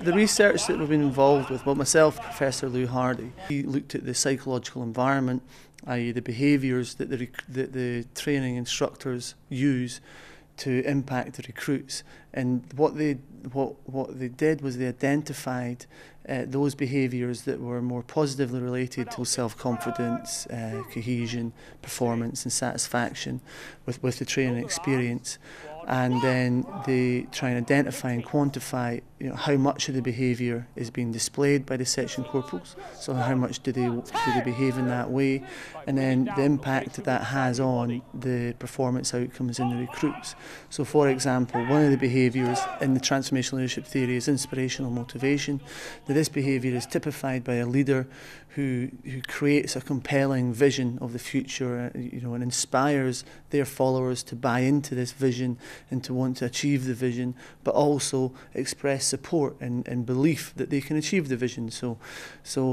The research that we've been involved with, well, myself, Professor Lou Hardy, he looked at the psychological environment, i.e. the behaviours that the training instructors use to impact the recruits. And what they did was they identified those behaviours that were more positively related to self-confidence, cohesion, performance and satisfaction with the training experience. And then they try and identify and quantify, how much of the behaviour is being displayed by the section corporals. So how much do they behave in that way, and then the impact that has on the performance outcomes in the recruits. So, for example, one of the behaviours in the transformational leadership theory is inspirational motivation. Now, this behaviour is typified by a leader who creates a compelling vision of the future, and inspires their followers to buy into this vision and to want to achieve the vision, but also express support and belief that they can achieve the vision. So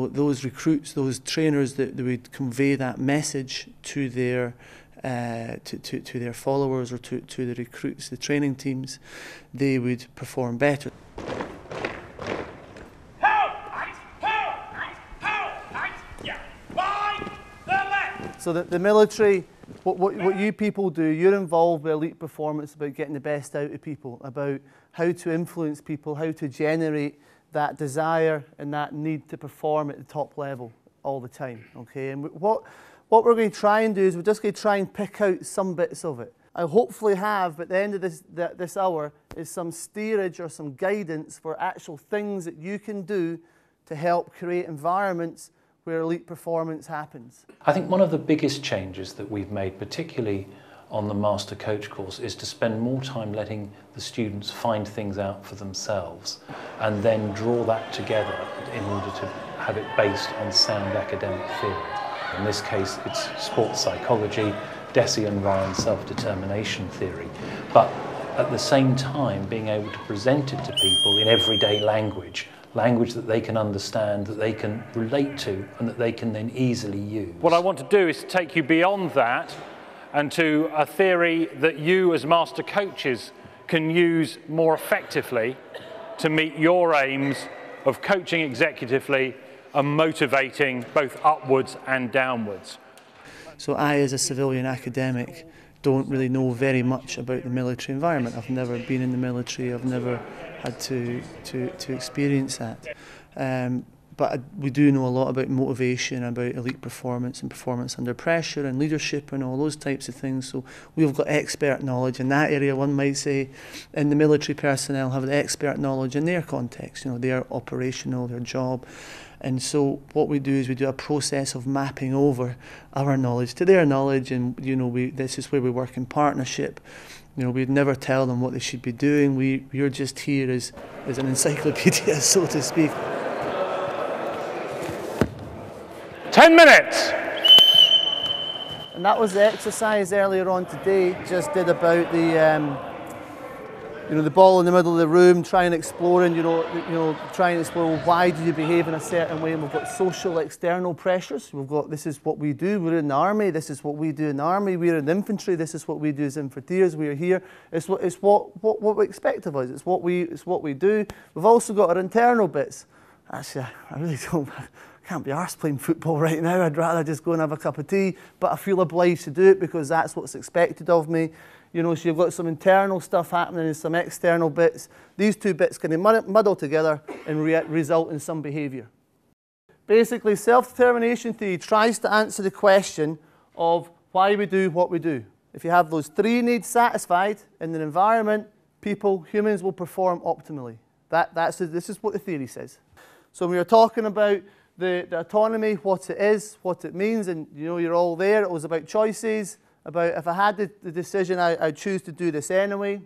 those recruits, those trainers that would convey that message to their to their followers or to the recruits, the training teams, they would perform better. So the military, what you people do, you're involved with elite performance, about getting the best out of people, about how to influence people, how to generate that desire and that need to perform at the top level all the time, okay? And what we're going to try and do is we're just going to try and pick out some bits of it. I hopefully have, at the end of this hour, is some steerage or some guidance for actual things that you can do to help create environments where elite performance happens. I think one of the biggest changes that we've made, particularly on the Master Coach course, is to spend more time letting the students find things out for themselves and then draw that together in order to have it based on sound academic theory. In this case, it's sports psychology, Deci and Ryan's self-determination theory, but at the same time being able to present it to people in everyday language that they can understand, that they can relate to, and that they can then easily use. What I want to do is to take you beyond that and to a theory that you as master coaches can use more effectively to meet your aims of coaching executively and motivating both upwards and downwards. So I, as a civilian academic, don't really know very much about the military environment. I've never been in the military, I've never had to experience that. But we do know a lot about motivation, about elite performance and performance under pressure and leadership and all those types of things. So we've got expert knowledge in that area, one might say, and the military personnel have the expert knowledge in their context, their operational, their job. And so what we do is we do a process of mapping over our knowledge to their knowledge, and this is where we work in partnership. We'd never tell them what they should be doing. We're just here as an encyclopedia, so to speak. 10 minutes! And that was the exercise earlier on today. Just did about the ball in the middle of the room, trying to explore, why do you behave in a certain way. And we've got social external pressures. We've got, this is what we do, we're in the army, this is what we do in the army, we're in the infantry, this is what we do as infantryers, we're here. It's what we expect of us, it's what we do. We've also got our internal bits. Actually, I really can't be arsed playing football right now. I'd rather just go and have a cup of tea, but I feel obliged to do it because that's what's expected of me. So you've got some internal stuff happening and some external bits. These two bits can muddle together and result in some behaviour. Basically, self-determination theory tries to answer the question of why we do what we do. If you have those three needs satisfied in an environment, people, humans will perform optimally. This is what the theory says. So we were talking about the autonomy, what it is, what it means, and you're all there. It was about choices, about if I had the decision, I'd choose to do this anyway.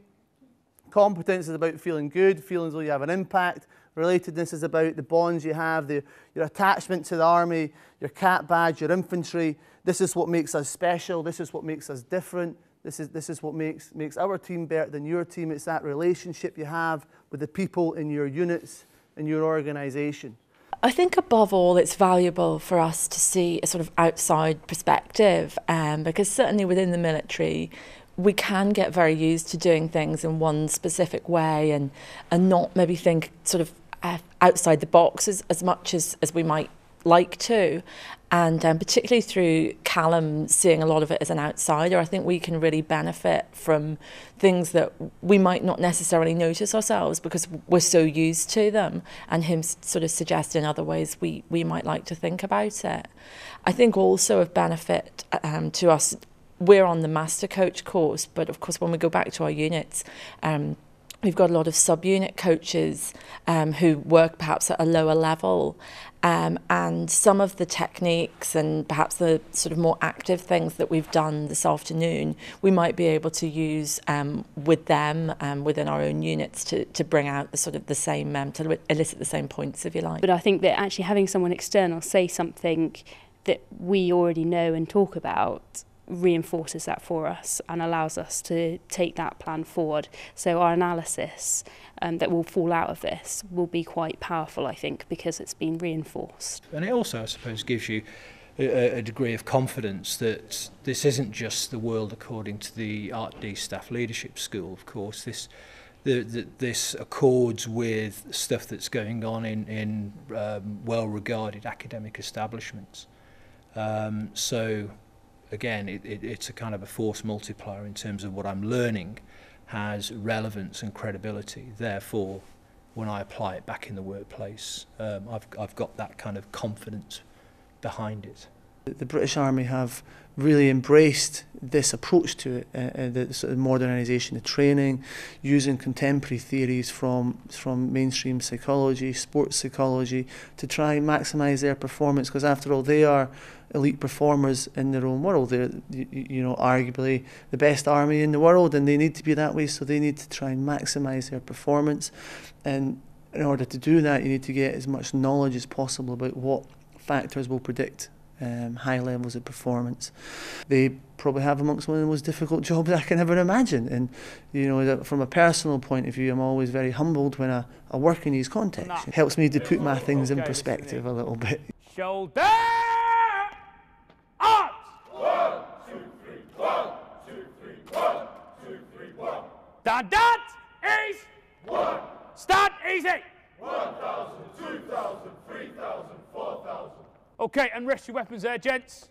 Competence is about feeling good, feeling as though you have an impact. Relatedness is about the bonds you have, your attachment to the army, your cat badge, your infantry. This is what makes us special. This is what makes us different. This is what makes our team better than your team. It's that relationship you have with the people in your units, in your organisation. I think above all it's valuable for us to see a sort of outside perspective, because certainly within the military we can get very used to doing things in one specific way and not maybe think sort of outside the box as much as we might like to. And particularly through Callum seeing a lot of it as an outsider, I think we can really benefit from things that we might not necessarily notice ourselves because we're so used to them, and him sort of suggesting other ways we might like to think about it. I think also of benefit to us, we're on the Master Coach course, but of course when we go back to our units, we've got a lot of sub-unit coaches who work perhaps at a lower level, and some of the techniques and perhaps the sort of more active things that we've done this afternoon, we might be able to use with them within our own units to bring out the sort of the same, to elicit the same points, if you like. But I think that actually having someone external say something that we already know and talk about reinforces that for us and allows us to take that plan forward. So our analysis that will fall out of this will be quite powerful, I think, because it's been reinforced. And it also, I suppose, gives you a degree of confidence that this isn't just the world according to the Art D Staff Leadership School. Of course, this accords with stuff that's going on in well-regarded academic establishments. So again, it's a kind of a force multiplier in terms of what I'm learning has relevance and credibility. Therefore, when I apply it back in the workplace, I've got that kind of confidence behind it. The British Army have really embraced this approach to it, the sort of modernisation of training, using contemporary theories from mainstream psychology, sports psychology, to try and maximise their performance, because after all they are elite performers in their own world. They're, you know, arguably the best army in the world, and they need to be that way, so they need to try and maximise their performance. And in order to do that, you need to get as much knowledge as possible about what factors will predict high levels of performance. They probably have amongst one of the most difficult jobs I can ever imagine, and you know, from a personal point of view, I'm always very humbled when I work in these contexts. It helps me to put my things in perspective a little bit. Shoulder! Arms! 1, 2, 3, 1, 2, 3, 1, 2, 3, 1. That is 1. Start easy. 1,000, 2,000, 3,000, 4,000. Okay, and rest your weapons there, gents.